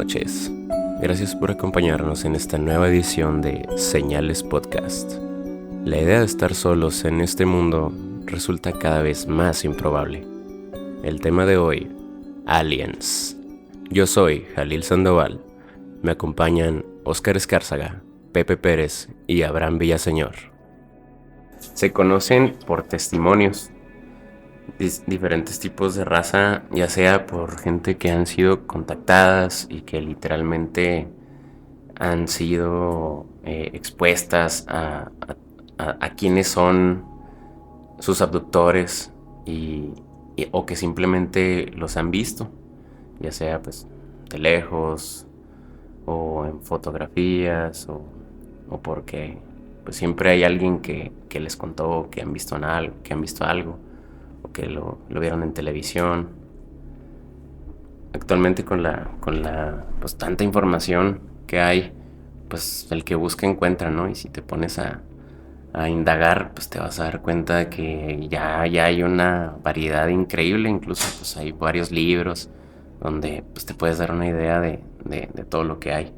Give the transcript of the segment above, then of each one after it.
noches. Gracias por acompañarnos en esta nueva edición de Señales Podcast. La idea de estar solos en este mundo resulta cada vez más improbable. El tema de hoy, Aliens. Yo soy Jalil Sandoval. Me acompañan Óscar Escárzaga, Pepe Pérez y Abraham Villaseñor. Se conocen por testimonios diferentes tipos de raza, ya sea por gente que han sido contactadas y que literalmente han sido expuestas a quienes son sus abductores o que simplemente los han visto, ya sea pues de lejos o en fotografías o porque pues siempre hay alguien que les contó que han visto algo o que lo vieron en televisión. Actualmente con la pues tanta información que hay, pues el que busca encuentra, ¿no? Y si te pones a indagar, pues te vas a dar cuenta de que ya hay una variedad increíble. Incluso pues hay varios libros donde pues te puedes dar una idea de todo lo que hay.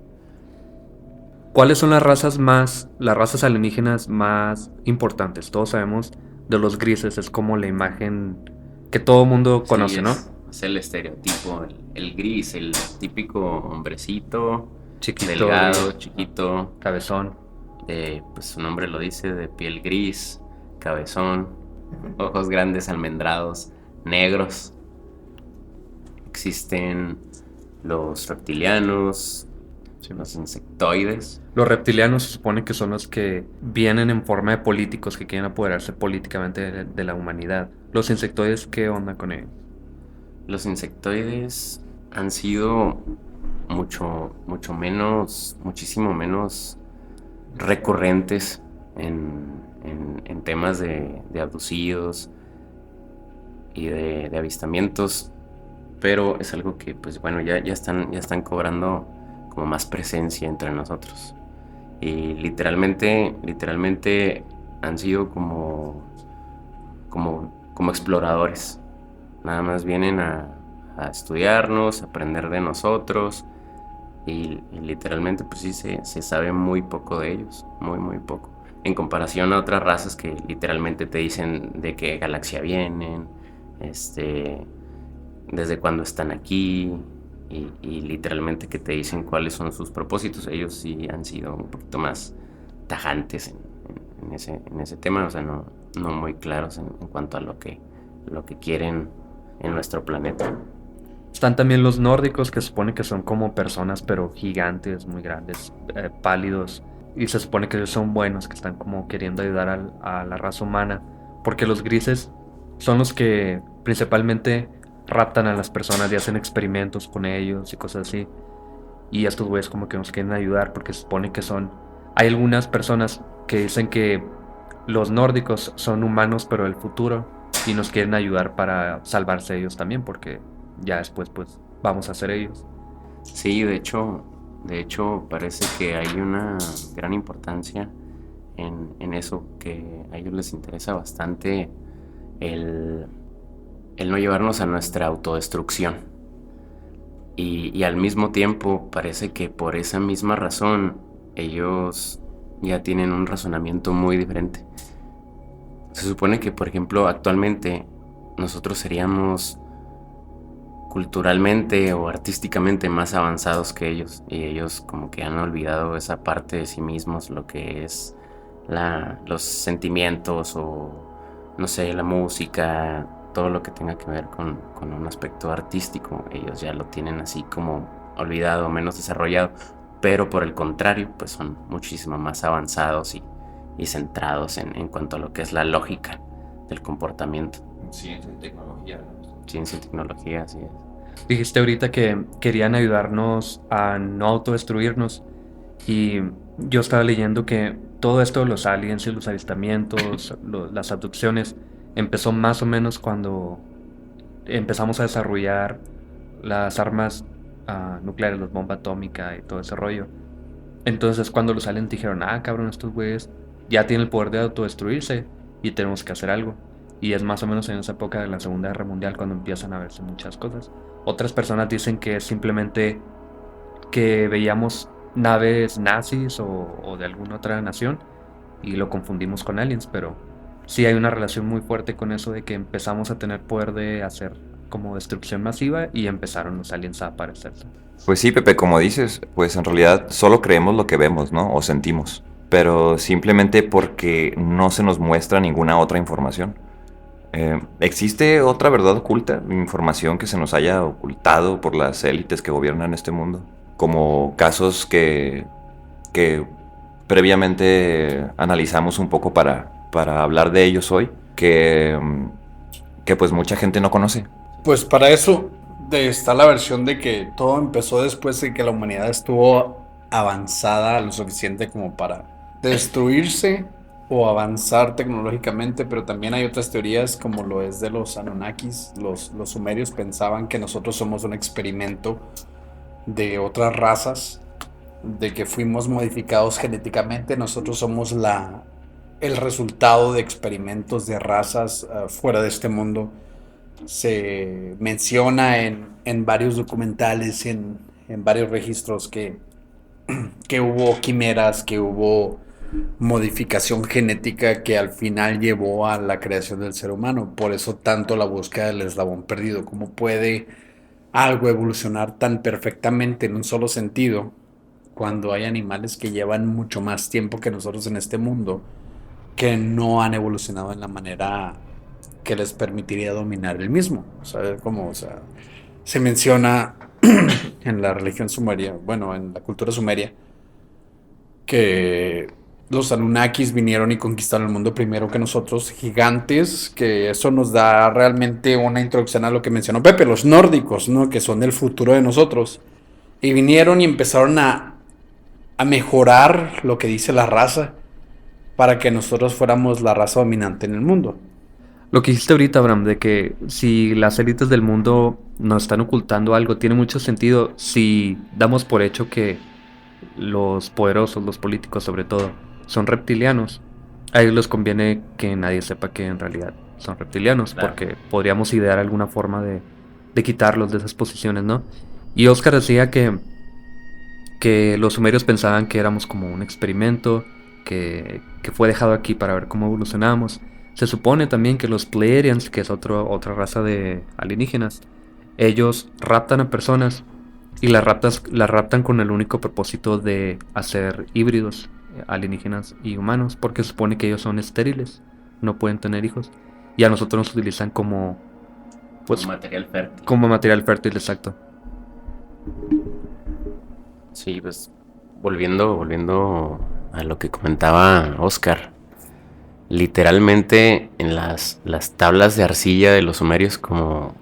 ¿Cuáles son las razas alienígenas más importantes? Todos sabemos de los grises, es como la imagen que todo mundo conoce, Sí, ¿no? Es el estereotipo, el gris, el típico hombrecito, Chiquito, delgado, chiquito, cabezón. pues su nombre lo dice, de piel gris, cabezón, ojos grandes, almendrados, negros. Existen los reptilianos, los insectoides. Los reptilianos se supone que son los que vienen en forma de políticos que quieren apoderarse políticamente de la humanidad. Los insectoides, ¿qué onda con ellos? Los insectoides han sido muchísimo menos recurrentes en temas de abducidos y de avistamientos, pero es algo que pues bueno, ya están cobrando como más presencia entre nosotros. Y literalmente han sido como exploradores. Nada más vienen a estudiarnos, a aprender de nosotros. Y literalmente pues sí se sabe muy poco de ellos, muy poco. En comparación a otras razas que literalmente te dicen de qué galaxia vienen, desde cuándo están aquí, y literalmente que te dicen cuáles son sus propósitos. Ellos sí han sido un poquito más tajantes en ese tema, o sea, no muy claros en cuanto a lo que quieren en nuestro planeta. Están también los nórdicos, que se supone que son como personas pero gigantes, muy grandes, pálidos, y se supone que ellos son buenos, que están como queriendo ayudar a la raza humana, porque los grises son los que principalmente raptan a las personas y hacen experimentos con ellos y cosas así. Y estos güeyes como que nos quieren ayudar porque se supone que son... Hay algunas personas que dicen que los nórdicos son humanos pero del futuro y nos quieren ayudar para salvarse ellos también, porque ya después pues vamos a ser ellos. Sí, de hecho parece que hay una gran importancia en eso, que a ellos les interesa bastante el no llevarnos a nuestra autodestrucción. Y al mismo tiempo parece que por esa misma razón ellos ya tienen un razonamiento muy diferente. Se supone que, por ejemplo, actualmente nosotros seríamos culturalmente o artísticamente más avanzados que ellos, y ellos como que han olvidado esa parte de sí mismos, lo que es los sentimientos o no sé, la música, todo lo que tenga que ver con un aspecto artístico. Ellos ya lo tienen así como olvidado, menos desarrollado, pero por el contrario pues son muchísimo más avanzados y centrados en cuanto a lo que es la lógica del comportamiento. Ciencia y tecnología, ¿no? Ciencia y tecnología, así es. Dijiste ahorita que querían ayudarnos a no autodestruirnos, y yo estaba leyendo que todo esto de los aliens y los avistamientos, las abducciones, empezó más o menos cuando empezamos a desarrollar las armas nucleares, la bomba atómica y todo ese rollo. Entonces cuando los aliens dijeron, cabrón, estos güeyes ya tienen el poder de autodestruirse y tenemos que hacer algo. Y es más o menos en esa época de la Segunda Guerra Mundial cuando empiezan a verse muchas cosas. Otras personas dicen que es simplemente que veíamos naves nazis o de alguna otra nación y lo confundimos con aliens, pero sí hay una relación muy fuerte con eso de que empezamos a tener poder de hacer como destrucción masiva y empezaron los aliens a aparecerse. Pues sí, Pepe, como dices, pues en realidad solo creemos lo que vemos, ¿no? O sentimos. Pero simplemente porque no se nos muestra ninguna otra información. ¿Existe otra verdad oculta? Información que se nos haya ocultado por las élites que gobiernan este mundo. Como casos que previamente analizamos un poco para hablar de ellos hoy, que pues mucha gente no conoce. Pues para eso está la versión de que todo empezó después de que la humanidad estuvo avanzada lo suficiente como para destruirse o avanzar tecnológicamente, pero también hay otras teorías como lo es de los Anunnakis. Los sumerios pensaban que nosotros somos un experimento de otras razas, de que fuimos modificados genéticamente. Nosotros somos el resultado de experimentos de razas fuera de este mundo. Se menciona en varios documentales, en varios registros que hubo quimeras, que hubo modificación genética que al final llevó a la creación del ser humano. Por eso tanto la búsqueda del eslabón perdido. ¿Cómo puede algo evolucionar tan perfectamente en un solo sentido cuando hay animales que llevan mucho más tiempo que nosotros en este mundo, que no han evolucionado en la manera que les permitiría dominar el mismo? ¿Sabes cómo? O sea, se menciona en la religión sumeria, bueno, en la cultura sumeria, que los Anunnakis vinieron y conquistaron el mundo primero que nosotros, gigantes, que eso nos da realmente una introducción a lo que mencionó Pepe, los nórdicos, ¿no? Que son el futuro de nosotros. Y vinieron y empezaron a mejorar lo que dice la raza para que nosotros fuéramos la raza dominante en el mundo. Lo que dijiste ahorita, Abraham, de que si las élites del mundo nos están ocultando algo, tiene mucho sentido si damos por hecho que los poderosos, los políticos sobre todo, son reptilianos. A ellos les conviene que nadie sepa que en realidad son reptilianos, Claro. porque podríamos idear alguna forma de quitarlos de esas posiciones, ¿no? Y Oscar decía que los sumerios pensaban que éramos como un experimento que fue dejado aquí para ver cómo evolucionamos. Se supone también que los Pleiadians, que es otra raza de alienígenas, ellos raptan a personas y las raptan con el único propósito de hacer híbridos alienígenas y humanos, porque se supone que ellos son estériles, no pueden tener hijos, y a nosotros nos utilizan como material fértil. como material fértil, exacto. Sí, pues volviendo a lo que comentaba Oscar, literalmente en las tablas de arcilla de los sumerios, como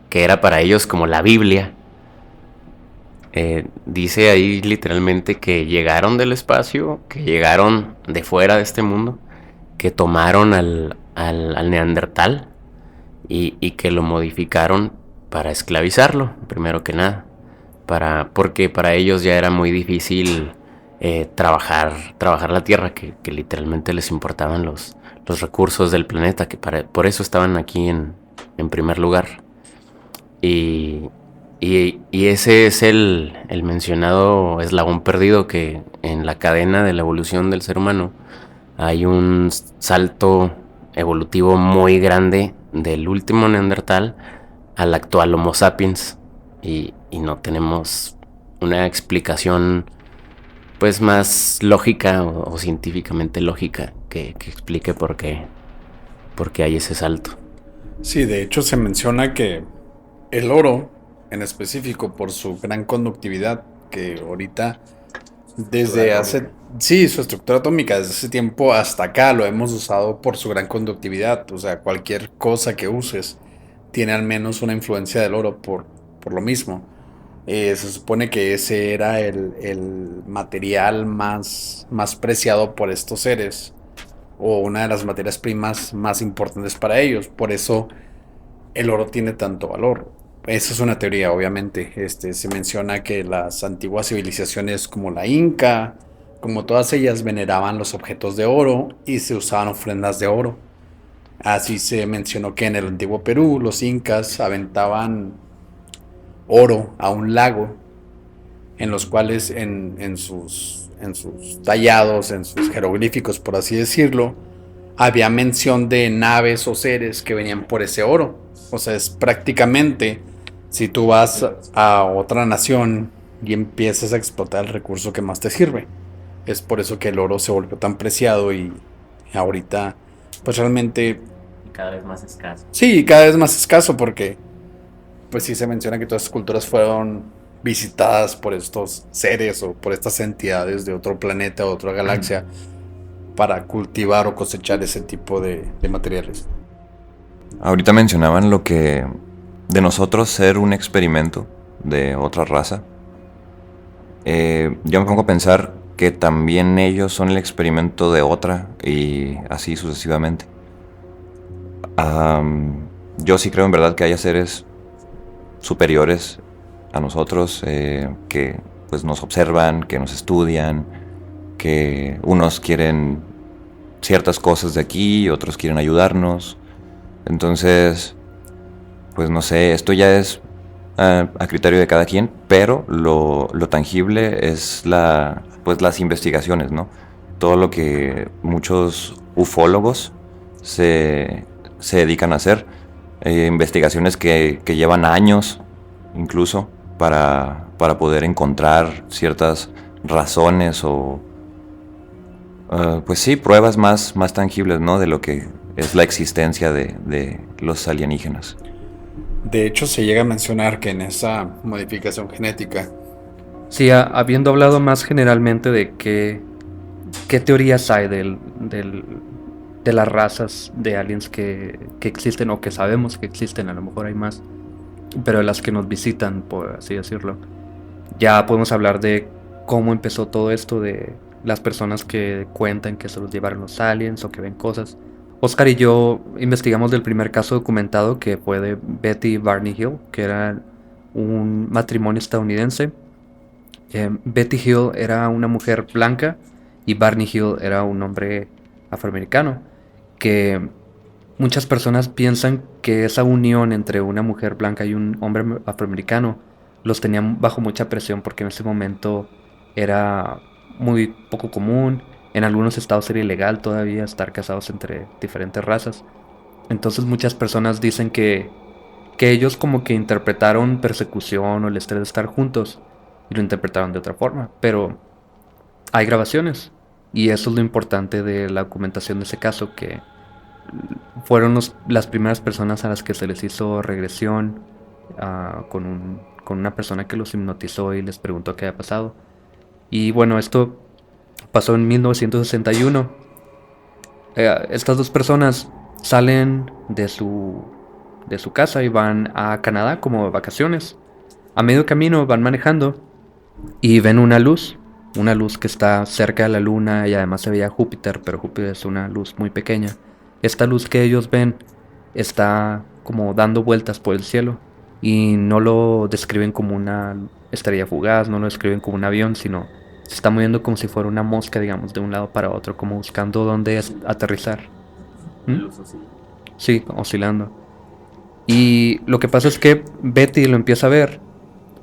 que era para ellos como la Biblia, dice ahí literalmente que llegaron del espacio, que llegaron de fuera de este mundo, que tomaron al neandertal y que lo modificaron para esclavizarlo, primero que nada, porque para ellos ya era muy difícil trabajar la tierra, que literalmente les importaban los recursos del planeta, que por eso estaban aquí en primer lugar. Y ese es el mencionado eslabón perdido, que en la cadena de la evolución del ser humano hay un salto evolutivo muy grande del último neandertal al actual Homo sapiens, y no tenemos una explicación pues más lógica o científicamente lógica que explique por qué hay ese salto. Sí, de hecho se menciona que el oro, en específico por su gran conductividad, que ahorita desde hace... Sí, su estructura atómica desde hace tiempo hasta acá lo hemos usado por su gran conductividad. O sea, cualquier cosa que uses tiene al menos una influencia del oro por lo mismo. Se supone que ese era el material más preciado por estos seres, o una de las materias primas más importantes para ellos. Por eso el oro tiene tanto valor. Esa es una teoría, obviamente. Se menciona que las antiguas civilizaciones como la Inca, como todas ellas, veneraban los objetos de oro y se usaban ofrendas de oro. Así se mencionó que en el antiguo Perú los incas aventaban oro a un lago en los cuales en sus tallados, en sus jeroglíficos, por así decirlo, había mención de naves o seres que venían por ese oro. O sea, es prácticamente, si tú vas a otra nación y empiezas a explotar el recurso que más te sirve. Es por eso que el oro se volvió tan preciado y ahorita, pues realmente, Cada vez más escaso. sí, cada vez más escaso porque, pues sí se menciona que todas estas culturas fueron visitadas por estos seres o por estas entidades de otro planeta o otra galaxia para cultivar o cosechar ese tipo de materiales. Ahorita mencionaban lo que de nosotros ser un experimento de otra raza. Yo me pongo a pensar que también ellos son el experimento de otra y así sucesivamente. Yo sí creo en verdad que haya seres superiores a nosotros que pues nos observan, que nos estudian, que unos quieren ciertas cosas de aquí, otros quieren ayudarnos. Entonces, pues no sé, esto ya es a criterio de cada quien, pero lo tangible es pues las investigaciones, ¿no? Todo lo que muchos ufólogos se dedican a hacer. Investigaciones que llevan años, incluso, para poder encontrar ciertas razones o, pues sí, pruebas más tangibles, ¿no? De lo que es la existencia de los alienígenas. De hecho, se llega a mencionar que en esa modificación genética, Sí, habiendo hablado más generalmente de qué teorías hay de las razas de aliens que existen o que sabemos que existen, a lo mejor hay más, pero de las que nos visitan, por así decirlo, ya podemos hablar de cómo empezó todo esto, de las personas que cuentan que se los llevaron los aliens o que ven cosas. Oscar y yo investigamos del primer caso documentado, que fue de Betty y Barney Hill, que era un matrimonio estadounidense. Betty Hill era una mujer blanca y Barney Hill era un hombre afroamericano, que muchas personas piensan que esa unión entre una mujer blanca y un hombre afroamericano los tenían bajo mucha presión, porque en ese momento era muy poco común. En algunos estados era ilegal todavía estar casados entre diferentes razas. Entonces muchas personas dicen que ellos como que interpretaron persecución o el estrés de estar juntos y lo interpretaron de otra forma. Pero hay grabaciones y eso es lo importante de la documentación de ese caso, que fueron las primeras personas a las que se les hizo regresión con una persona que los hipnotizó y les preguntó qué había pasado. Y bueno, esto pasó en 1961. Estas dos personas salen de su casa y van a Canadá como vacaciones. A medio camino van manejando y ven una luz que está cerca de la luna, y además se veía Júpiter, pero Júpiter es una luz muy pequeña. Esta luz que ellos ven está como dando vueltas por el cielo y no lo describen como una estrella fugaz, no lo describen como un avión, sino se está moviendo como si fuera una mosca, digamos, de un lado para otro, como buscando dónde aterrizar. Sí, oscilando. Y lo que pasa es que Betty lo empieza a ver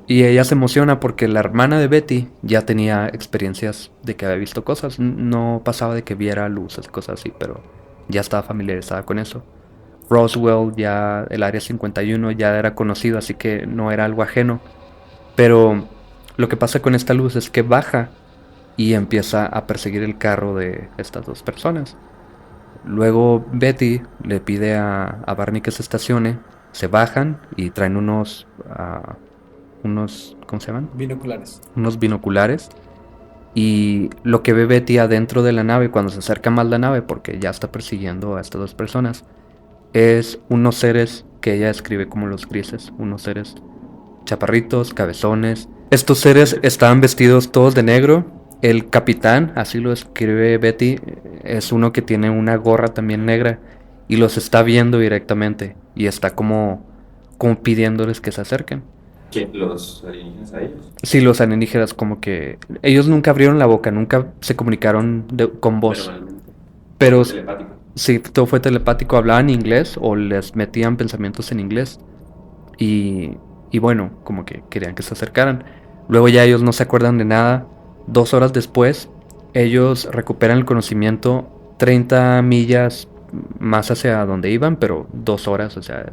y ella se emociona porque la hermana de Betty ya tenía experiencias de que había visto cosas. No pasaba de que viera luces, cosas así, pero ya estaba familiarizada con eso. Roswell, ya el Área 51 ya era conocido, así que no era algo ajeno. Pero lo que pasa con esta luz es que baja y empieza a perseguir el carro de estas dos personas. Luego Betty le pide a Barney que se estacione, se bajan y traen unos, ¿cómo se llaman? binoculares. Unos binoculares. Y lo que ve Betty adentro de la nave, cuando se acerca más la nave, porque ya está persiguiendo a estas dos personas, es unos seres que ella describe como los grises, unos seres chaparritos, cabezones. Estos seres estaban vestidos todos de negro. El capitán, así lo describe Betty, es uno que tiene una gorra también negra y los está viendo directamente y está como pidiéndoles que se acerquen. ¿Quién? ¿Los alienígenas a ellos? Sí, los alienígenas como que ellos nunca abrieron la boca, nunca se comunicaron con voz. Verbalmente. Pero Telepático. sí, todo fue telepático, hablaban inglés o les metían pensamientos en inglés. Y bueno, como que querían que se acercaran. Luego ya ellos no se acuerdan de nada. 2 horas después, ellos recuperan el conocimiento 30 millas más hacia donde iban, pero 2 horas, o sea,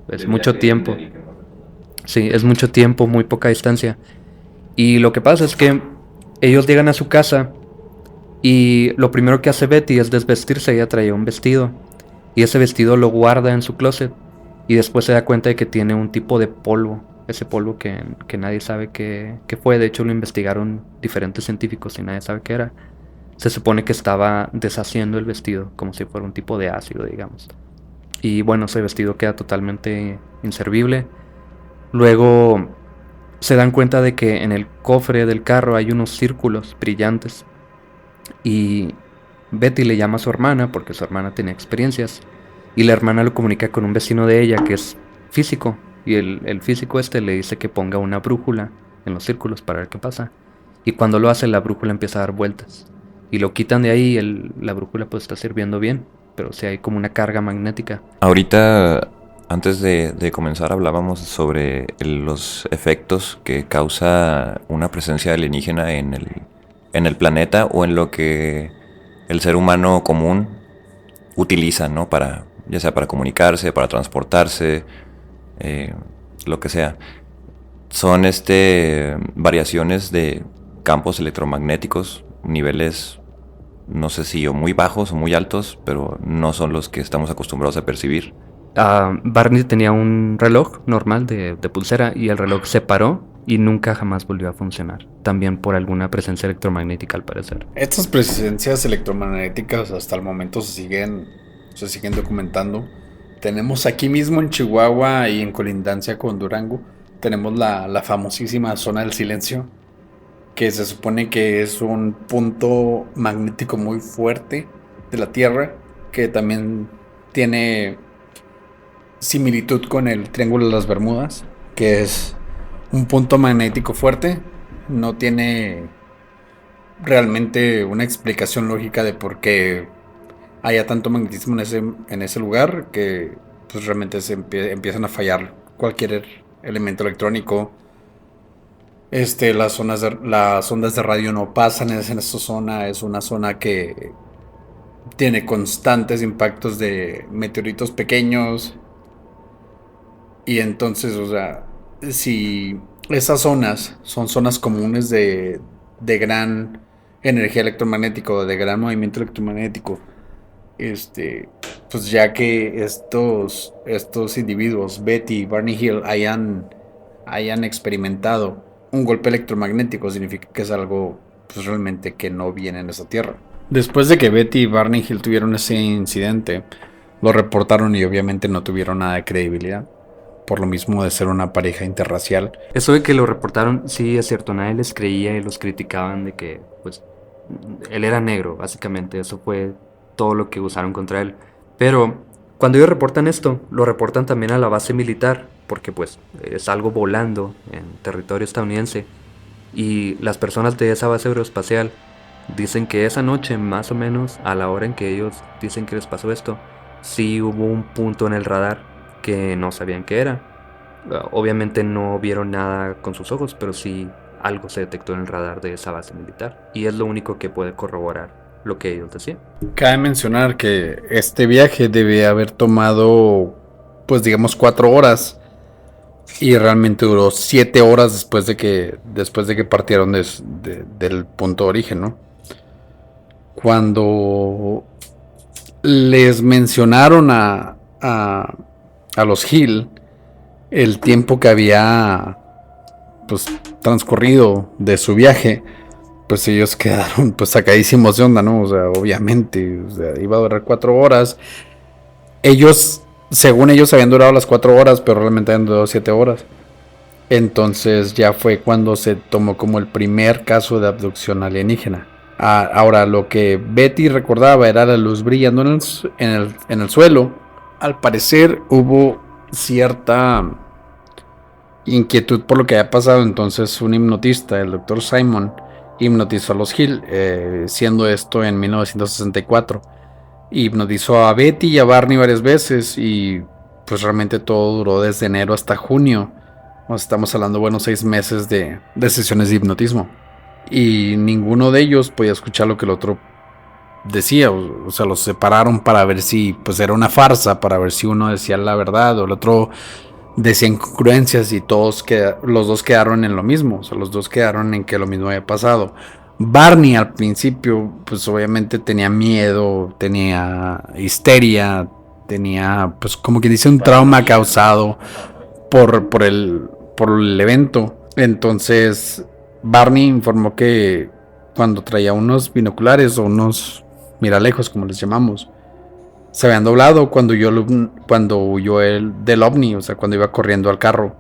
es mucho tiempo. Sí, es mucho tiempo, muy poca distancia. Y lo que pasa es que ellos llegan a su casa y lo primero que hace Betty es desvestirse. Ella traía un vestido y ese vestido lo guarda en su closet y después se da cuenta de que tiene un tipo de polvo. Ese polvo que nadie sabe qué fue. De hecho lo investigaron diferentes científicos y nadie sabe qué era. Se supone que estaba deshaciendo el vestido como si fuera un tipo de ácido, digamos. Y bueno, ese vestido queda totalmente inservible. Luego se dan cuenta de que en el cofre del carro hay unos círculos brillantes. Y Betty le llama a su hermana porque su hermana tenía experiencias. Y la hermana lo comunica con un vecino de ella que es físico. Y el físico le dice que ponga una brújula en los círculos para ver qué pasa. Y cuando lo hace, la brújula empieza a dar vueltas. Y lo quitan de ahí y la brújula pues está sirviendo bien. Pero sí hay como una carga magnética. Ahorita, antes de comenzar, hablábamos sobre los efectos que causa una presencia alienígena en el planeta o en lo que el ser humano común utiliza, ¿no? Ya sea para comunicarse, para transportarse, lo que sea. Son variaciones de campos electromagnéticos, niveles, no sé si o muy bajos o muy altos, pero no son los que estamos acostumbrados a percibir. Barney tenía un reloj normal de pulsera y el reloj se paró y nunca jamás volvió a funcionar. También por alguna presencia electromagnética al parecer. Estas presencias electromagnéticas hasta el momento se siguen documentando. Tenemos aquí mismo en Chihuahua y en colindancia con Durango, tenemos la famosísima zona del silencio, que se supone que es un punto magnético muy fuerte de la Tierra, que también tiene similitud con el Triángulo de las Bermudas, que es un punto magnético fuerte. No tiene realmente una explicación lógica de por qué haya tanto magnetismo en ese lugar, que pues realmente empiezan a fallar cualquier elemento electrónico. Las ondas de radio no pasan en esa zona. Es una zona que tiene constantes impactos de meteoritos pequeños. Y entonces, o sea, si esas zonas son zonas comunes de gran energía electromagnética o de gran movimiento electromagnético, pues ya que estos individuos, Betty y Barney Hill, hayan experimentado un golpe electromagnético, significa que es algo pues realmente que no viene en esta tierra. Después de que Betty y Barney Hill tuvieron ese incidente, lo reportaron y obviamente no tuvieron nada de credibilidad, por lo mismo de ser una pareja interracial. Eso de que lo reportaron, sí es cierto, nadie les creía y los criticaban de que pues él era negro, básicamente. Eso fue todo lo que usaron contra él. Pero cuando ellos reportan esto, lo reportan también a la base militar, porque pues es algo volando en territorio estadounidense. Y las personas de esa base aeroespacial dicen que esa noche, más o menos a la hora en que ellos dicen que les pasó esto, sí hubo un punto en el radar que no sabían qué era. Obviamente no vieron nada con sus ojos, pero sí algo se detectó en el radar de esa base militar. Y es lo único que puede corroborar lo que ellos decían. Cabe mencionar que este viaje debe haber tomado, pues digamos, 4 horas. Y realmente duró 7 horas después de que partieron del punto de origen, ¿no? Cuando les mencionaron a los Hill el tiempo que había pues transcurrido de su viaje, pues ellos quedaron pues sacadísimos de onda, ¿no? O sea, obviamente, o sea, iba a durar 4 horas. Según ellos habían durado las 4 horas, pero realmente habían durado 7 horas. Entonces ya fue cuando se tomó como el primer caso de abducción alienígena. Ahora, lo que Betty recordaba era la luz brillando en el suelo. Al parecer hubo cierta inquietud por lo que había pasado. Entonces un hipnotista, el Dr. Simon, hipnotizó a los Hill, siendo esto en 1964. Hipnotizó a Betty y a Barney varias veces y pues realmente todo duró desde enero hasta junio, Estamos hablando, bueno, 6 meses de sesiones de hipnotismo. Y ninguno de ellos podía escuchar lo que el otro decía. O sea, los separaron para ver si pues era una farsa, para ver si uno decía la verdad o el otro decía incongruencias, y los dos quedaron en lo mismo. O sea, los dos quedaron en que lo mismo había pasado. Barney al principio pues obviamente tenía miedo, tenía histeria, tenía pues como que dice un trauma causado por el evento. Entonces Barney informó que cuando traía unos binoculares o unos miralejos, como les llamamos, se habían doblado cuando huyó él del ovni. O sea, cuando iba corriendo al carro.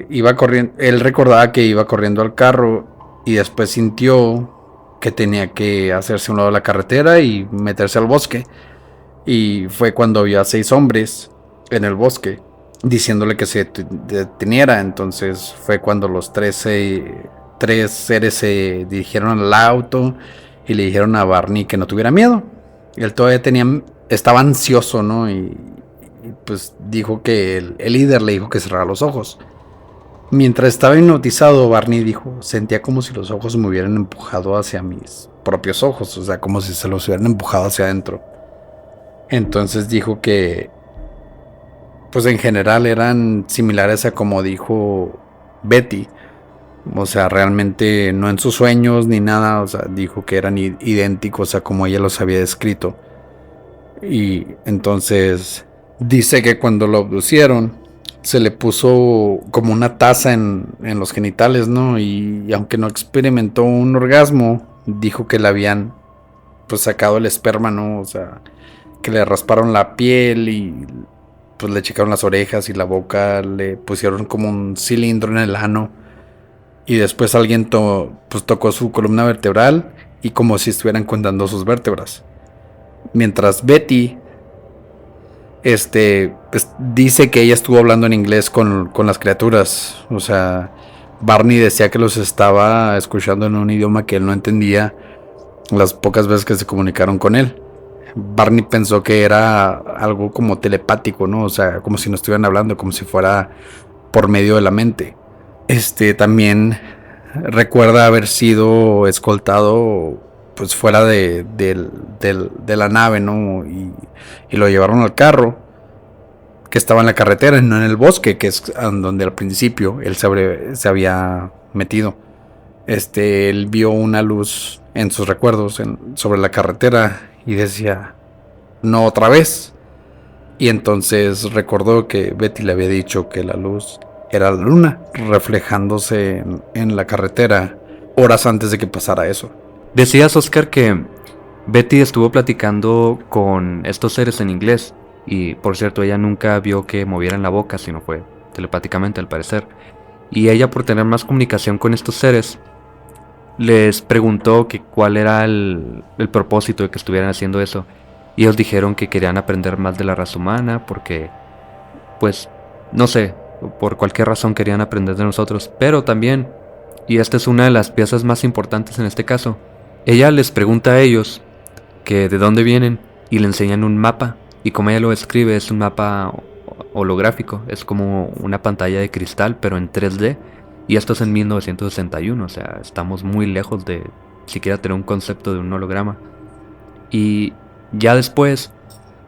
Iba corriendo. Él recordaba que iba corriendo al carro y después sintió que tenía que hacerse a un lado de la carretera y meterse al bosque. Y fue cuando vio a 6 hombres en el bosque diciéndole que se deteniera. Entonces fue cuando los 3 seres se dirigieron al auto y le dijeron a Barney que no tuviera miedo. Él todavía estaba ansioso, ¿no? Y pues dijo que el líder le dijo que cerrara los ojos. Mientras estaba hipnotizado, Barney dijo, sentía como si los ojos me hubieran empujado hacia mis propios ojos, o sea, como si se los hubieran empujado hacia adentro. Entonces dijo que pues en general eran similares a como dijo Betty. O sea, realmente no en sus sueños ni nada. O sea, dijo que eran idénticos a como ella los había descrito. Y entonces dice que cuando lo abducieron se le puso como una taza en los genitales, ¿no? Y aunque no experimentó un orgasmo, dijo que le habían pues sacado el esperma, ¿no? O sea, que le rasparon la piel y pues le checaron las orejas y la boca, le pusieron como un cilindro en el ano. Y después alguien tocó su columna vertebral y como si estuvieran contando sus vértebras. Mientras Betty pues, dice que ella estuvo hablando en inglés con las criaturas. O sea, Barney decía que los estaba escuchando en un idioma que él no entendía las pocas veces que se comunicaron con él. Barney pensó que era algo como telepático, ¿no? O sea, como si no estuvieran hablando, como si fuera por medio de la mente. También recuerda haber sido escoltado pues fuera de la nave, ¿no? Y lo llevaron al carro que estaba en la carretera y no en el bosque, que es donde al principio él se había metido. Él vio una luz en sus recuerdos sobre la carretera y decía, no otra vez. Y entonces recordó que Betty le había dicho que la luz era la luna reflejándose en la carretera horas antes de que pasara eso. Decías, Oscar, que Betty estuvo platicando con estos seres en inglés. Y por cierto, ella nunca vio que movieran la boca, sino fue telepáticamente al parecer. Y ella, por tener más comunicación con estos seres, les preguntó que cuál era el propósito de que estuvieran haciendo eso. Y ellos dijeron que querían aprender más de la raza humana porque, pues, no sé, por cualquier razón querían aprender de nosotros. Pero también, y esta es una de las piezas más importantes en este caso, ella les pregunta a ellos que de dónde vienen y le enseñan un mapa. Y como ella lo describe, es un mapa holográfico, es como una pantalla de cristal, pero en 3D. Y esto es en 1961, o sea, estamos muy lejos de siquiera tener un concepto de un holograma. Y ya después,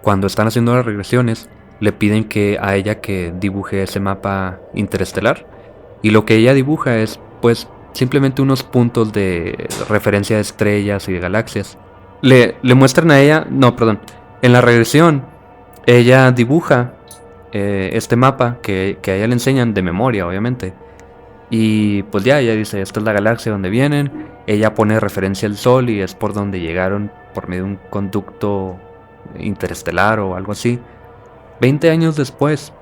cuando están haciendo las regresiones, le piden a ella que dibuje ese mapa interestelar. Y lo que ella dibuja es, pues, simplemente unos puntos de referencia de estrellas y de galaxias. Le muestran a ella, en la regresión, ella dibuja este mapa que a ella le enseñan de memoria, obviamente. Y pues ya, ella dice, esta es la galaxia donde vienen. Ella pone referencia al Sol y es por donde llegaron por medio de un conducto interestelar o algo así. 20 años después,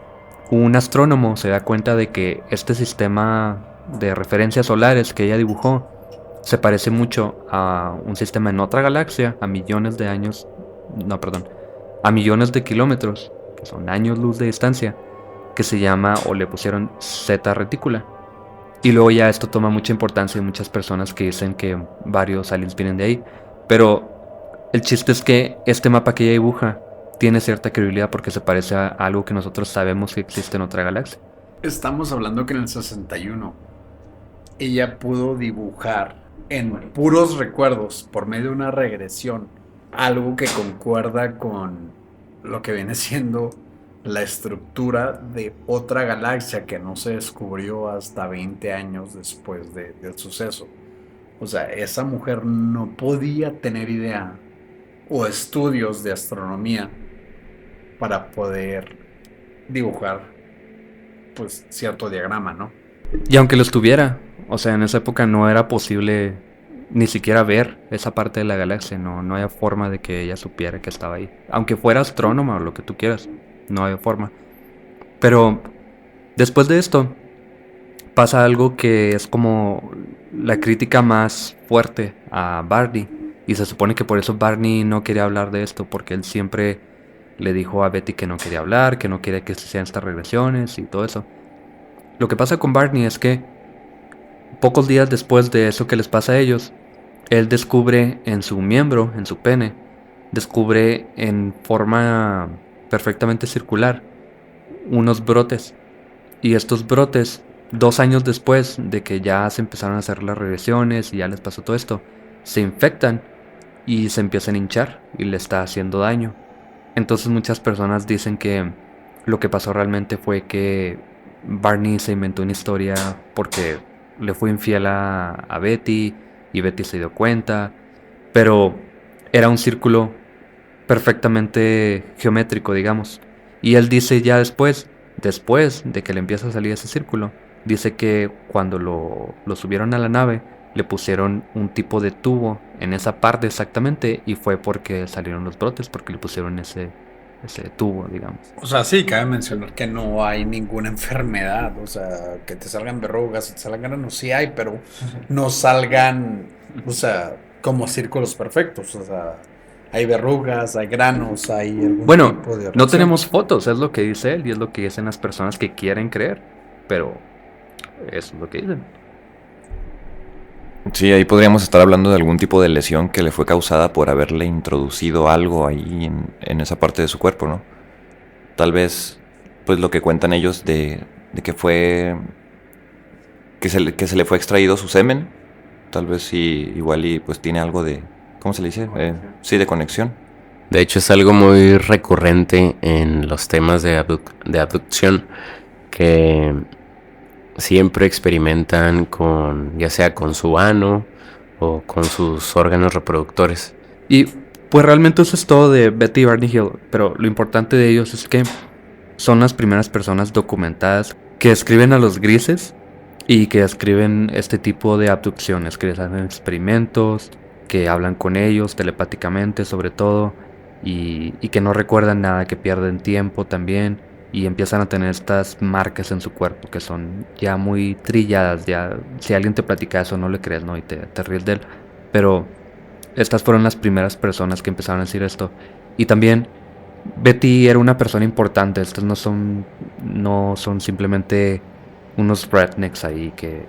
un astrónomo se da cuenta de que este sistema de referencias solares que ella dibujó se parece mucho a un sistema en otra galaxia a millones de kilómetros, que son años luz de distancia, que se llama, o le pusieron Zeta Reticula. Y luego ya esto toma mucha importancia. Hay muchas personas que dicen que varios aliens vienen de ahí. Pero el chiste es que este mapa que ella dibuja tiene cierta credibilidad porque se parece a algo que nosotros sabemos que existe en otra galaxia. Estamos hablando que en el 61 ella pudo dibujar en puros recuerdos por medio de una regresión algo que concuerda con lo que viene siendo la estructura de otra galaxia que no se descubrió hasta 20 años después del suceso. O sea, esa mujer no podía tener idea o estudios de astronomía para poder dibujar pues cierto diagrama, ¿no? Y aunque lo estuviera, o sea, en esa época no era posible ni siquiera ver esa parte de la galaxia, no había forma de que ella supiera que estaba ahí. Aunque fuera astrónoma o lo que tú quieras, no había forma. Pero después de esto pasa algo que es como la crítica más fuerte a Barney. Y se supone que por eso Barney no quería hablar de esto, porque él siempre le dijo a Betty que no quería hablar, que no quería que se hicieran estas regresiones y todo eso. Lo que pasa con Barney es que pocos días después de eso que les pasa a ellos, él descubre en su miembro, en su pene, descubre en forma perfectamente circular unos brotes. Y estos brotes, 2 años después de que ya se empezaron a hacer las regresiones y ya les pasó todo esto, se infectan y se empiezan a hinchar y le está haciendo daño. Entonces muchas personas dicen que lo que pasó realmente fue que Barney se inventó una historia porque le fue infiel a Betty y Betty se dio cuenta, pero era un círculo perfectamente geométrico, digamos. Y él dice ya después de que le empieza a salir ese círculo, dice que cuando lo subieron a la nave, le pusieron un tipo de tubo en esa parte exactamente y fue porque salieron los brotes, porque le pusieron ese tubo, digamos. O sea, sí, cabe mencionar que no hay ninguna enfermedad, o sea, que te salgan verrugas, que te salgan granos, sí hay, pero no salgan, o sea, como círculos perfectos, o sea, hay verrugas, hay granos, hay algún Bueno, tipo de no reacción. tenemos fotos, es lo que dice él y es lo que dicen las personas que quieren creer, pero eso es lo que dicen. Sí, ahí podríamos estar hablando de algún tipo de lesión que le fue causada por haberle introducido algo ahí en esa parte de su cuerpo, ¿no? Tal vez, pues lo que cuentan ellos de que fue... Que se le fue extraído su semen. Tal vez sí, igual y pues tiene algo de... ¿Cómo se le dice? Sí, de conexión. De hecho, es algo muy recurrente en los temas de abducción, que siempre experimentan con, ya sea con su ano o con sus órganos reproductores. Y pues realmente eso es todo de Betty y Barney Hill, pero lo importante de ellos es que son las primeras personas documentadas que escriben a los grises y que escriben este tipo de abducciones, que les hacen experimentos, que hablan con ellos telepáticamente sobre todo y que no recuerdan nada, que pierden tiempo también y empiezan a tener estas marcas en su cuerpo que son ya muy trilladas. Ya si alguien te platica eso no le crees, ¿no? Y te ríes de él, pero estas fueron las primeras personas que empezaron a decir esto. Y también Betty era una persona importante. Estos no son simplemente unos rednecks ahí que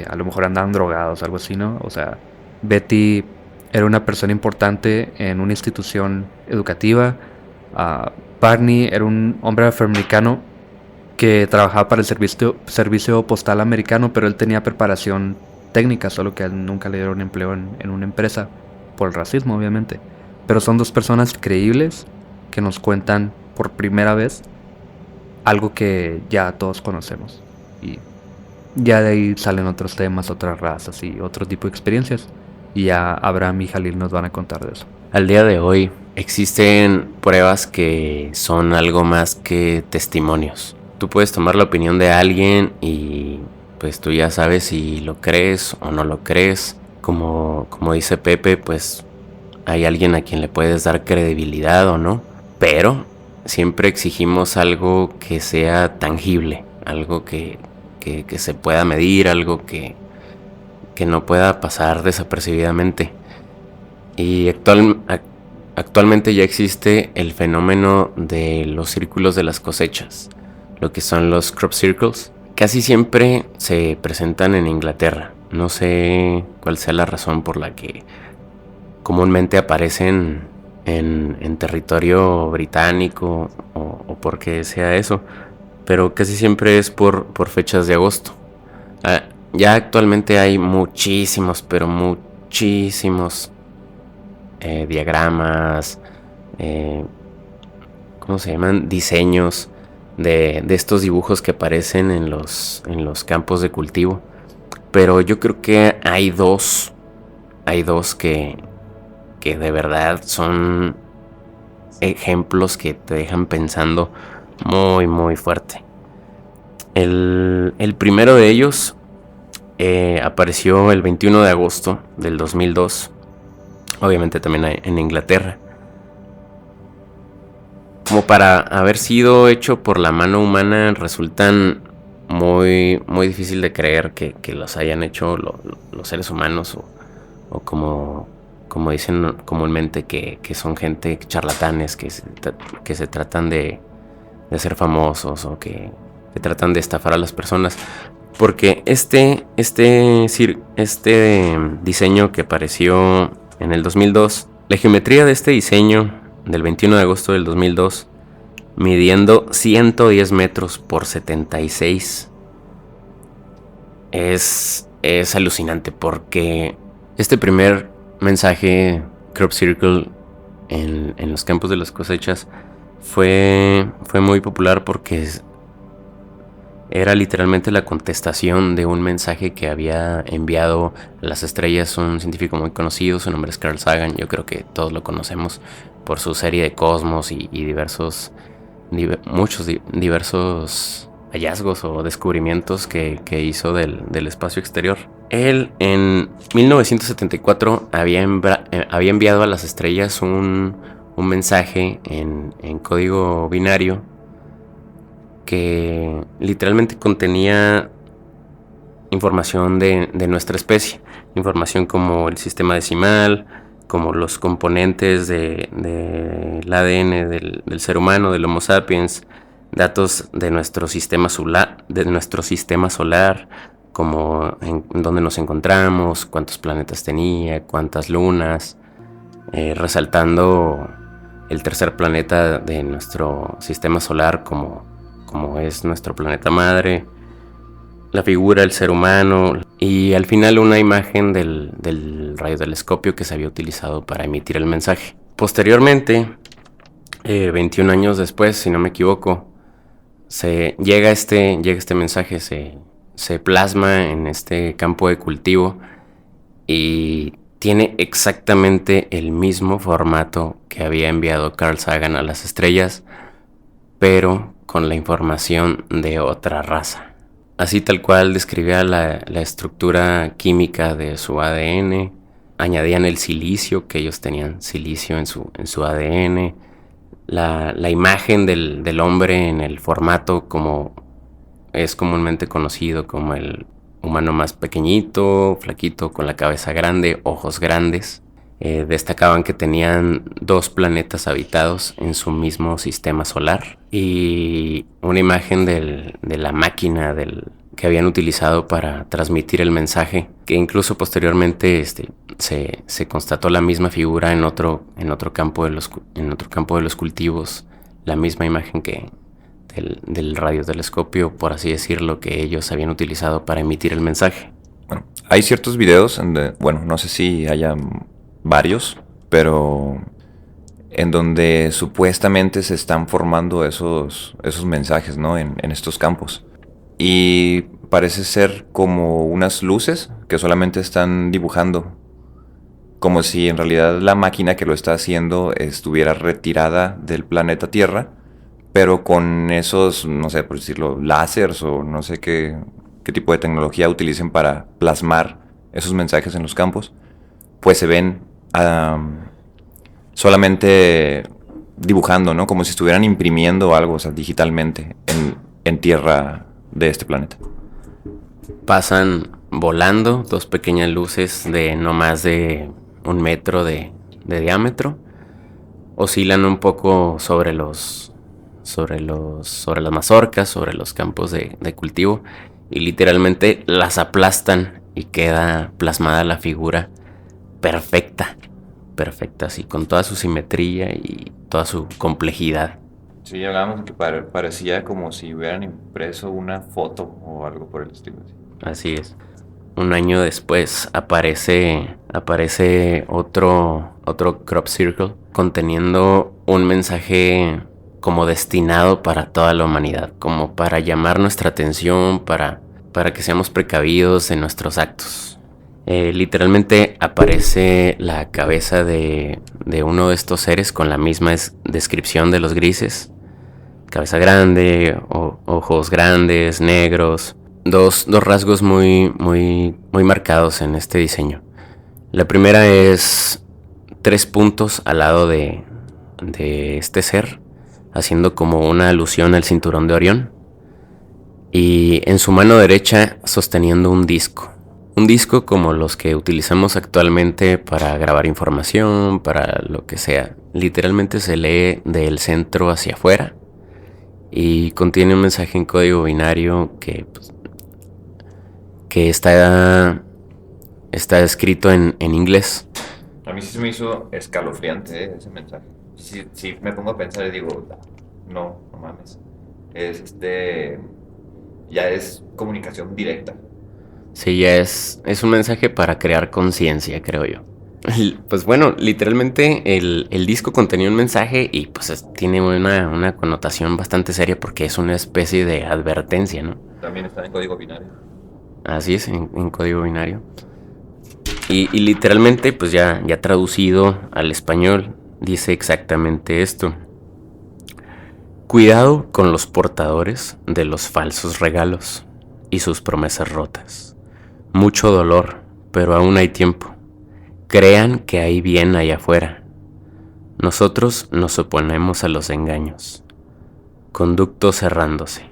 a lo mejor andaban drogados, algo así, ¿no? O sea, Betty era una persona importante en una institución educativa. Barney era un hombre afroamericano que trabajaba para el servicio postal americano, pero él tenía preparación técnica, solo que a él nunca le dieron empleo en una empresa, por el racismo obviamente. Pero son dos personas creíbles que nos cuentan por primera vez algo que ya todos conocemos. Y ya de ahí salen otros temas, otras razas y otro tipo de experiencias. Y ya Abraham y Jalil nos van a contar de eso. Al día de hoy existen pruebas que son algo más que testimonios. Tú puedes tomar la opinión de alguien y pues tú ya sabes si lo crees o no lo crees. Como dice Pepe, pues hay alguien a quien le puedes dar credibilidad o no. Pero siempre exigimos algo que sea tangible, algo que se pueda medir, algo que no pueda pasar desapercibidamente. Y actualmente ya existe el fenómeno de los círculos de las cosechas, lo que son los crop circles. Casi siempre se presentan en Inglaterra. No sé cuál sea la razón por la que comúnmente aparecen en territorio británico o por qué sea eso. pero casi siempre es por fechas de agosto. Ya actualmente hay muchísimos, pero muchísimos diagramas, ¿cómo se llaman? Diseños de estos dibujos que aparecen en los campos de cultivo. Pero yo creo que hay dos que de verdad son ejemplos que te dejan pensando muy, muy fuerte. El primero de ellos apareció el 21 de agosto del 2002, obviamente también en Inglaterra. Como para haber sido hecho por la mano humana, resultan muy, muy difícil de creer que los hayan hecho los seres humanos o como dicen comúnmente que son gente charlatanes que se tratan de ser famosos o que tratan de estafar a las personas. Porque este diseño que apareció en el 2002, la geometría de este diseño del 21 de agosto del 2002, midiendo 110 metros por 76, es alucinante, porque este primer mensaje, Crop Circle, en los campos de las cosechas, fue muy popular porque era literalmente la contestación de un mensaje que había enviado a las estrellas un científico muy conocido. Su nombre es Carl Sagan. Yo creo que todos lo conocemos por su serie de Cosmos y muchos diversos hallazgos o descubrimientos que hizo del espacio exterior. Él en 1974 había enviado a las estrellas un mensaje en código binario que literalmente contenía información de nuestra especie, información como el sistema decimal, como los componentes del ADN del ser humano, del Homo sapiens, datos de nuestro sistema solar, como en dónde nos encontramos, cuántos planetas tenía, cuántas lunas, resaltando el tercer planeta de nuestro sistema solar como es nuestro planeta madre, la figura del ser humano y al final una imagen del radiotelescopio que se había utilizado para emitir el mensaje. Posteriormente, 21 años después, si no me equivoco, llega este mensaje, se plasma en este campo de cultivo y tiene exactamente el mismo formato que había enviado Carl Sagan a las estrellas, pero con la información de otra raza. Así tal cual describía la estructura química de su ADN, añadían el silicio, que ellos tenían silicio en su ADN, la imagen del hombre en el formato como es comúnmente conocido como el humano más pequeñito, flaquito, con la cabeza grande, ojos grandes. Destacaban que tenían 2 planetas habitados en su mismo sistema solar y una imagen de la máquina que habían utilizado para transmitir el mensaje, que incluso posteriormente se constató la misma figura en otro campo de los cultivos, la misma imagen que del radiotelescopio, por así decirlo, que ellos habían utilizado para emitir el mensaje. Bueno, hay ciertos videos no sé si haya varios, pero en donde supuestamente se están formando esos mensajes, ¿no? En estos campos. Y parece ser como unas luces que solamente están dibujando, como si en realidad la máquina que lo está haciendo estuviera retirada del planeta Tierra, pero con esos, no sé, por decirlo, láseres o no sé qué tipo de tecnología utilicen para plasmar esos mensajes en los campos, pues se ven solamente dibujando, ¿no? Como si estuvieran imprimiendo algo, o sea, digitalmente en tierra de este planeta. Pasan volando 2 pequeñas luces de no más de 1 metro de diámetro. Oscilan un poco sobre las mazorcas, sobre los campos de cultivo, y literalmente las aplastan y queda plasmada la figura perfecta, así, con toda su simetría y toda su complejidad. Sí, hablábamos de que parecía como si hubieran impreso una foto o algo por el estilo. Así es. Un año después aparece otro crop circle conteniendo un mensaje como destinado para toda la humanidad, como para llamar nuestra atención, para que seamos precavidos en nuestros actos. Literalmente aparece la cabeza de uno de estos seres con la misma descripción de los grises. Cabeza grande, ojos grandes, negros. Dos rasgos muy marcados en este diseño. La primera es 3 puntos al lado de este ser, haciendo como una alusión al cinturón de Orión. Y en su mano derecha sosteniendo un disco. Un disco como los que utilizamos actualmente para grabar información, para lo que sea. Literalmente se lee del centro hacia afuera y contiene un mensaje en código binario que está escrito en inglés. A mí sí se me hizo escalofriante ese mensaje. Sí, me pongo a pensar y digo, no mames. Ya es comunicación directa. Sí, ya es un mensaje para crear conciencia, creo yo. Pues bueno, literalmente el disco contenía un mensaje y pues tiene una connotación bastante seria porque es una especie de advertencia, ¿no? También está en código binario. Así es, en código binario. Y literalmente, pues ya traducido al español, dice exactamente esto. Cuidado con los portadores de los falsos regalos y sus promesas rotas. Mucho dolor, pero aún hay tiempo. Crean que hay bien allá afuera. Nosotros nos oponemos a los engaños. Conducto cerrándose.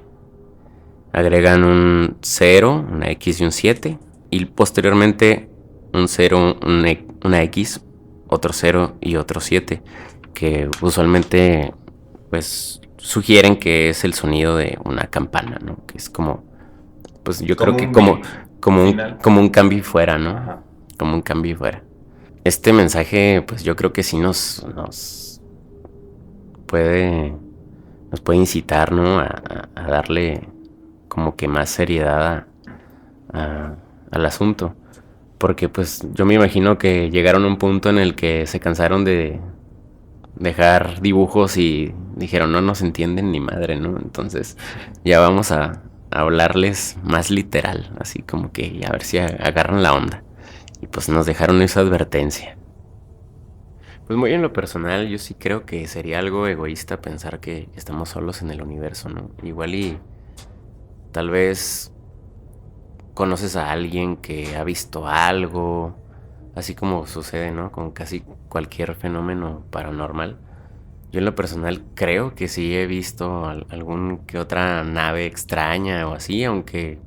Agregan un 0, una X y un 7. Y posteriormente un 0, una X, otro 0 y otro 7. Que usualmente pues sugieren que es el sonido de una campana, ¿no? Que es como, pues yo creo que como un cambio fuera, ¿no? Ajá. Como un cambio fuera. Este mensaje, pues yo creo que sí nos puede incitar, ¿no? A darle como que más seriedad al asunto. Porque pues yo me imagino que llegaron a un punto en el que se cansaron de dejar dibujos y dijeron, no nos entienden ni madre, ¿no? Entonces ya vamos a hablarles más literal, así como que a ver si agarran la onda. Y pues nos dejaron esa advertencia. Pues muy en lo personal, yo sí creo que sería algo egoísta pensar que estamos solos en el universo, ¿no? Igual y tal vez conoces a alguien que ha visto algo, así como sucede, ¿no? Con casi cualquier fenómeno paranormal. Yo en lo personal creo que sí he visto algún que otra nave extraña o así, aunque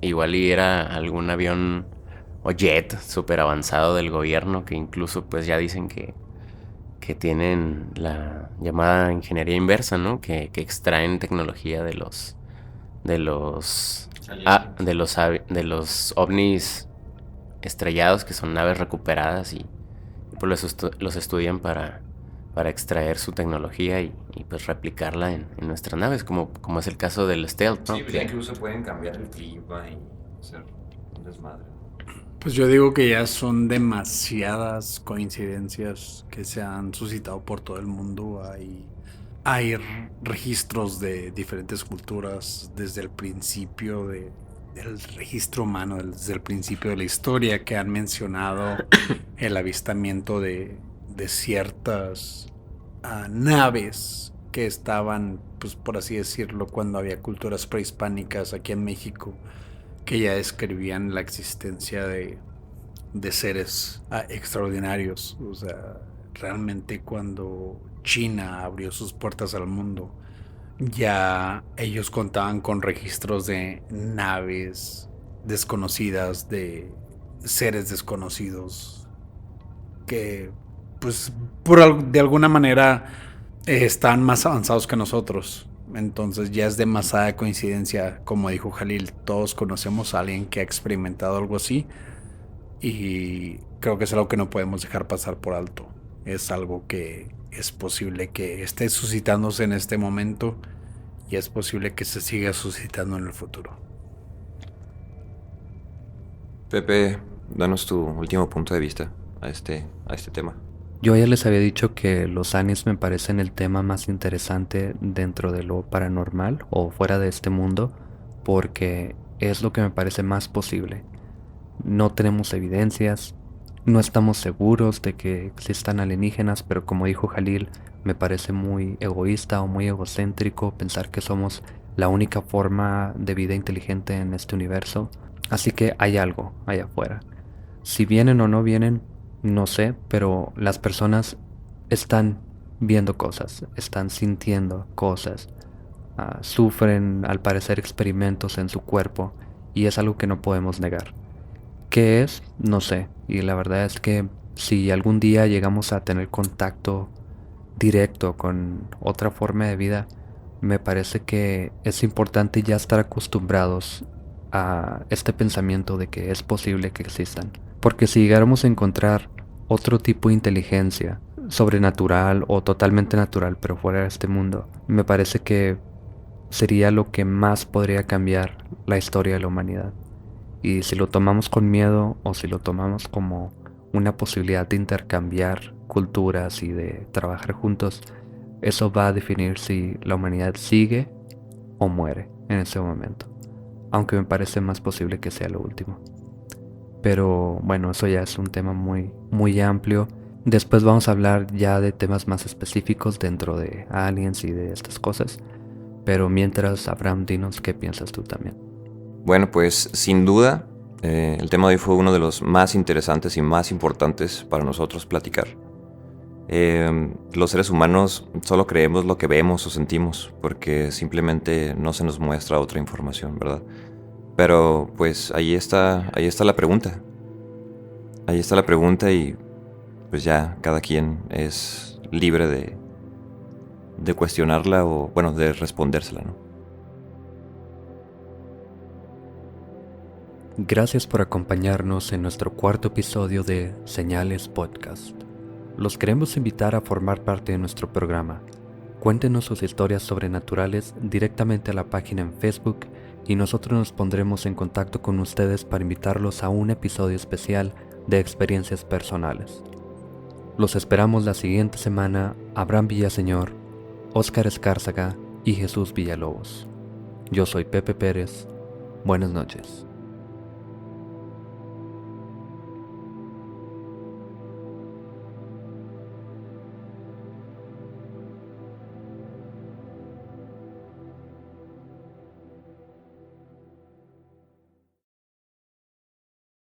igual y era algún avión o jet súper avanzado del gobierno que incluso pues ya dicen que tienen la llamada ingeniería inversa, ¿no? Que extraen tecnología de los ovnis estrellados, que son naves recuperadas y pues los estudian para extraer su tecnología y pues replicarla en nuestras naves, como es el caso del stealth, ¿no? Sí, pues ya incluso pueden cambiar el clima y hacer un desmadre. Pues yo digo que ya son demasiadas coincidencias que se han suscitado por todo el mundo. Hay registros de diferentes culturas desde el principio del registro humano, desde el principio de la historia, que han mencionado el avistamiento de ciertas naves que estaban, pues por así decirlo, cuando había culturas prehispánicas aquí en México, que ya describían la existencia de seres extraordinarios. O sea, realmente cuando China abrió sus puertas al mundo, ya ellos contaban con registros de naves desconocidas, de seres desconocidos, que pues de alguna manera están más avanzados que nosotros. Entonces ya es demasiada coincidencia, como dijo Jalil, todos conocemos a alguien que ha experimentado algo así y creo que es algo que no podemos dejar pasar por alto. Es algo que es posible que esté suscitándose en este momento y es posible que se siga suscitando en el futuro. Pepe, danos tu último punto de vista a este tema. Yo ya les había dicho que los aliens me parecen el tema más interesante dentro de lo paranormal o fuera de este mundo, porque es lo que me parece más posible. No tenemos evidencias, no estamos seguros de que existan alienígenas, pero como dijo Jalil, me parece muy egoísta o muy egocéntrico pensar que somos la única forma de vida inteligente en este universo. Así que hay algo allá afuera. Si vienen o no vienen, no sé, pero las personas están viendo cosas, están sintiendo cosas, sufren al parecer experimentos en su cuerpo y es algo que no podemos negar. ¿Qué es? No sé. Y la verdad es que si algún día llegamos a tener contacto directo con otra forma de vida, me parece que es importante ya estar acostumbrados a este pensamiento de que es posible que existan. Porque si llegáramos a encontrar otro tipo de inteligencia, sobrenatural o totalmente natural, pero fuera de este mundo, me parece que sería lo que más podría cambiar la historia de la humanidad. Y si lo tomamos con miedo o si lo tomamos como una posibilidad de intercambiar culturas y de trabajar juntos, eso va a definir si la humanidad sigue o muere en ese momento. Aunque me parece más posible que sea lo último. Pero bueno, eso ya es un tema muy amplio. Después vamos a hablar ya de temas más específicos dentro de aliens y de estas cosas. Pero mientras, Abraham, dinos qué piensas tú también. Bueno, pues sin duda, el tema de hoy fue uno de los más interesantes y más importantes para nosotros platicar. Los seres humanos solo creemos lo que vemos o sentimos, porque simplemente no se nos muestra otra información, ¿verdad? Pero pues ahí está la pregunta. Ahí está la pregunta y pues ya cada quien es libre de cuestionarla o, bueno, de respondérsela, ¿no? Gracias por acompañarnos en nuestro cuarto episodio de Señales Podcast. Los queremos invitar a formar parte de nuestro programa. Cuéntenos sus historias sobrenaturales directamente a la página en Facebook y nosotros nos pondremos en contacto con ustedes para invitarlos a un episodio especial de experiencias personales. Los esperamos la siguiente semana, Abraham Villaseñor, Óscar Escárzaga y Jesús Villalobos. Yo soy Pepe Pérez. Buenas noches.